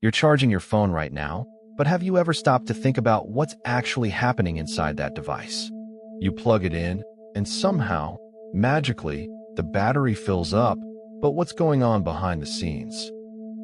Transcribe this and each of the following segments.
You're charging your phone right now, but have you ever stopped to think about what's actually happening inside that device? You plug it in, and somehow, magically, the battery fills up, but what's going on behind the scenes?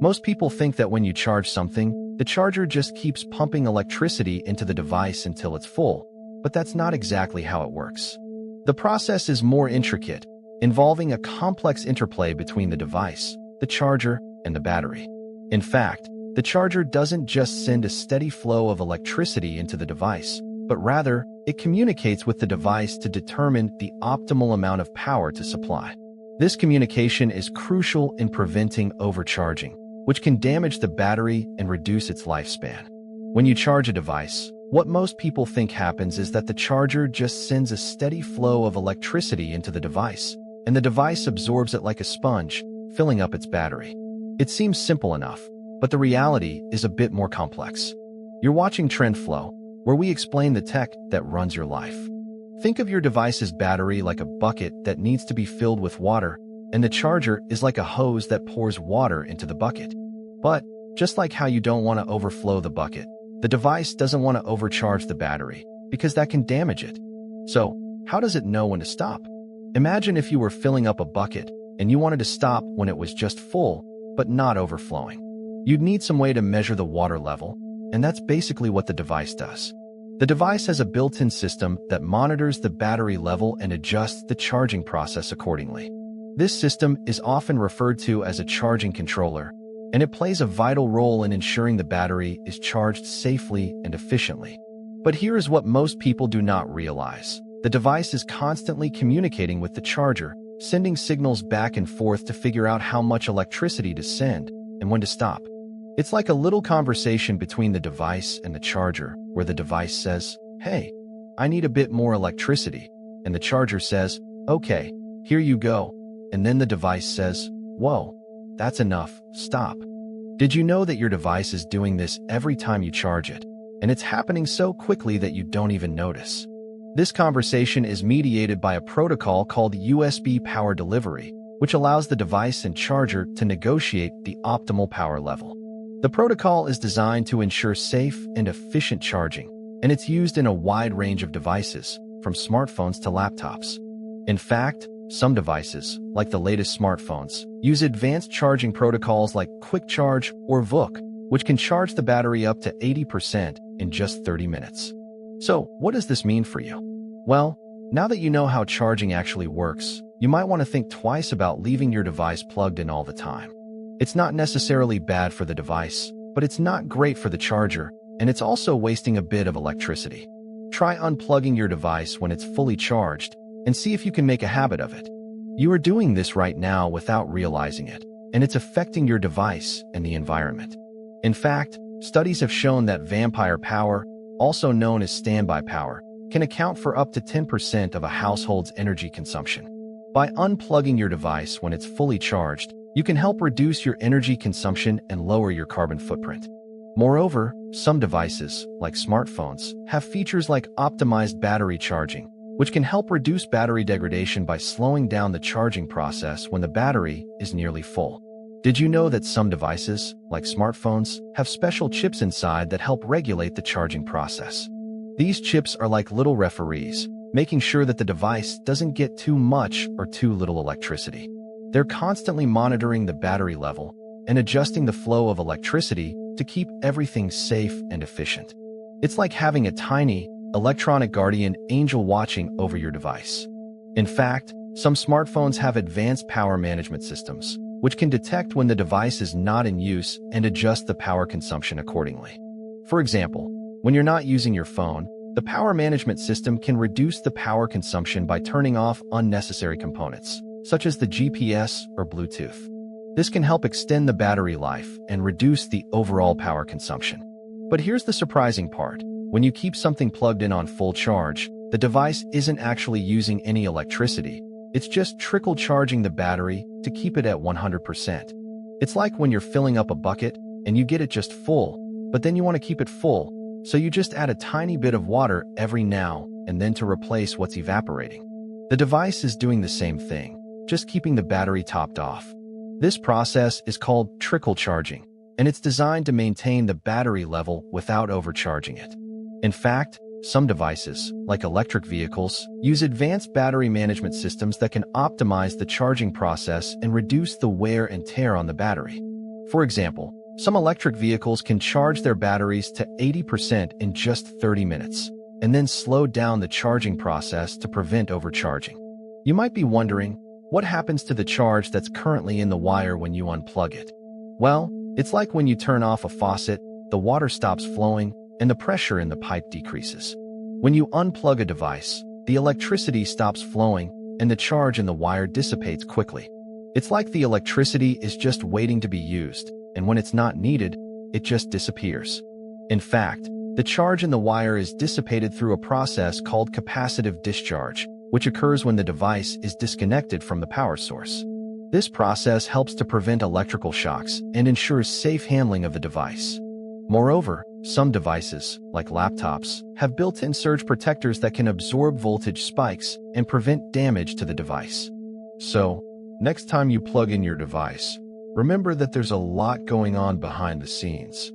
Most people think that when you charge something, the charger just keeps pumping electricity into the device until it's full, but that's not exactly how it works. The process is more intricate, involving a complex interplay between the device, the charger, and the battery. In fact, the charger doesn't just send a steady flow of electricity into the device, but rather, it communicates with the device to determine the optimal amount of power to supply. This communication is crucial in preventing overcharging, which can damage the battery and reduce its lifespan. When you charge a device, what most people think happens is that the charger just sends a steady flow of electricity into the device, and the device absorbs it like a sponge, filling up its battery. It seems simple enough, but the reality is a bit more complex. You're watching Trend Flow, where we explain the tech that runs your life. Think of your device's battery like a bucket that needs to be filled with water, and the charger is like a hose that pours water into the bucket. But, just like how you don't want to overflow the bucket, the device doesn't want to overcharge the battery, because that can damage it. So, how does it know when to stop? Imagine if you were filling up a bucket, and you wanted to stop when it was just full, but not overflowing. You'd need some way to measure the water level, and that's basically what the device does. The device has a built-in system that monitors the battery level and adjusts the charging process accordingly. This system is often referred to as a charging controller, and it plays a vital role in ensuring the battery is charged safely and efficiently. But here is what most people do not realize. The device is constantly communicating with the charger, sending signals back and forth to figure out how much electricity to send and when to stop. It's like a little conversation between the device and the charger, where the device says, "Hey, I need a bit more electricity," and the charger says, "Okay, here you go," and then the device says, "Whoa, that's enough, stop." Did you know that your device is doing this every time you charge it, and it's happening so quickly that you don't even notice? This conversation is mediated by a protocol called USB power delivery, which allows the device and charger to negotiate the optimal power level. The protocol is designed to ensure safe and efficient charging, and it's used in a wide range of devices, from smartphones to laptops. In fact, some devices, like the latest smartphones, use advanced charging protocols like Quick Charge or VOOC, which can charge the battery up to 80% in just 30 minutes. So, what does this mean for you? Well, now that you know how charging actually works, you might want to think twice about leaving your device plugged in all the time. It's not necessarily bad for the device, but it's not great for the charger, and it's also wasting a bit of electricity. Try unplugging your device when it's fully charged, and see if you can make a habit of it. You are doing this right now without realizing it, and it's affecting your device and the environment. In fact, studies have shown that vampire power, also known as standby power, can account for up to 10% of a household's energy consumption. By unplugging your device when it's fully charged, you can help reduce your energy consumption and lower your carbon footprint. Moreover, some devices, like smartphones, have features like optimized battery charging, which can help reduce battery degradation by slowing down the charging process when the battery is nearly full. Did you know that some devices, like smartphones, have special chips inside that help regulate the charging process? These chips are like little referees, making sure that the device doesn't get too much or too little electricity. They're constantly monitoring the battery level and adjusting the flow of electricity to keep everything safe and efficient. It's like having a tiny, electronic guardian angel watching over your device. In fact, some smartphones have advanced power management systems, which can detect when the device is not in use and adjust the power consumption accordingly. For example, when you're not using your phone, the power management system can reduce the power consumption by turning off unnecessary components, such as the GPS or Bluetooth. This can help extend the battery life and reduce the overall power consumption. But here's the surprising part. When you keep something plugged in on full charge, the device isn't actually using any electricity. It's just trickle charging the battery to keep it at 100%. It's like when you're filling up a bucket and you get it just full, but then you want to keep it full, so you just add a tiny bit of water every now and then to replace what's evaporating. The device is doing the same thing, just keeping the battery topped off. This process is called trickle charging, and it's designed to maintain the battery level without overcharging it. In fact, some devices, like electric vehicles, use advanced battery management systems that can optimize the charging process and reduce the wear and tear on the battery. For example, some electric vehicles can charge their batteries to 80% in just 30 minutes, and then slow down the charging process to prevent overcharging. You might be wondering, what happens to the charge that's currently in the wire when you unplug it? Well, it's like when you turn off a faucet, the water stops flowing, and the pressure in the pipe decreases. When you unplug a device, the electricity stops flowing, and the charge in the wire dissipates quickly. It's like the electricity is just waiting to be used, and when it's not needed, it just disappears. In fact, the charge in the wire is dissipated through a process called capacitive discharge, which occurs when the device is disconnected from the power source. This process helps to prevent electrical shocks and ensures safe handling of the device. Moreover, some devices, like laptops, have built-in surge protectors that can absorb voltage spikes and prevent damage to the device. So, next time you plug in your device, remember that there's a lot going on behind the scenes.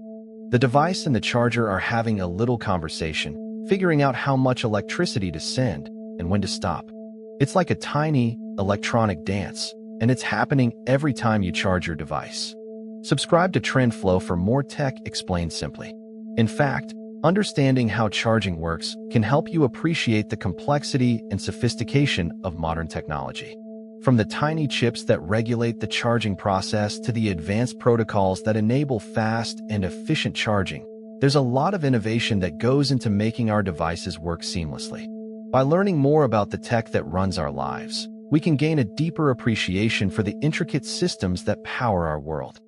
The device and the charger are having a little conversation, figuring out how much electricity to send and when to stop. It's like a tiny, electronic dance, and it's happening every time you charge your device. Subscribe to TrendFlow for more tech explained simply. In fact, understanding how charging works can help you appreciate the complexity and sophistication of modern technology. From the tiny chips that regulate the charging process to the advanced protocols that enable fast and efficient charging, there's a lot of innovation that goes into making our devices work seamlessly. By learning more about the tech that runs our lives, we can gain a deeper appreciation for the intricate systems that power our world.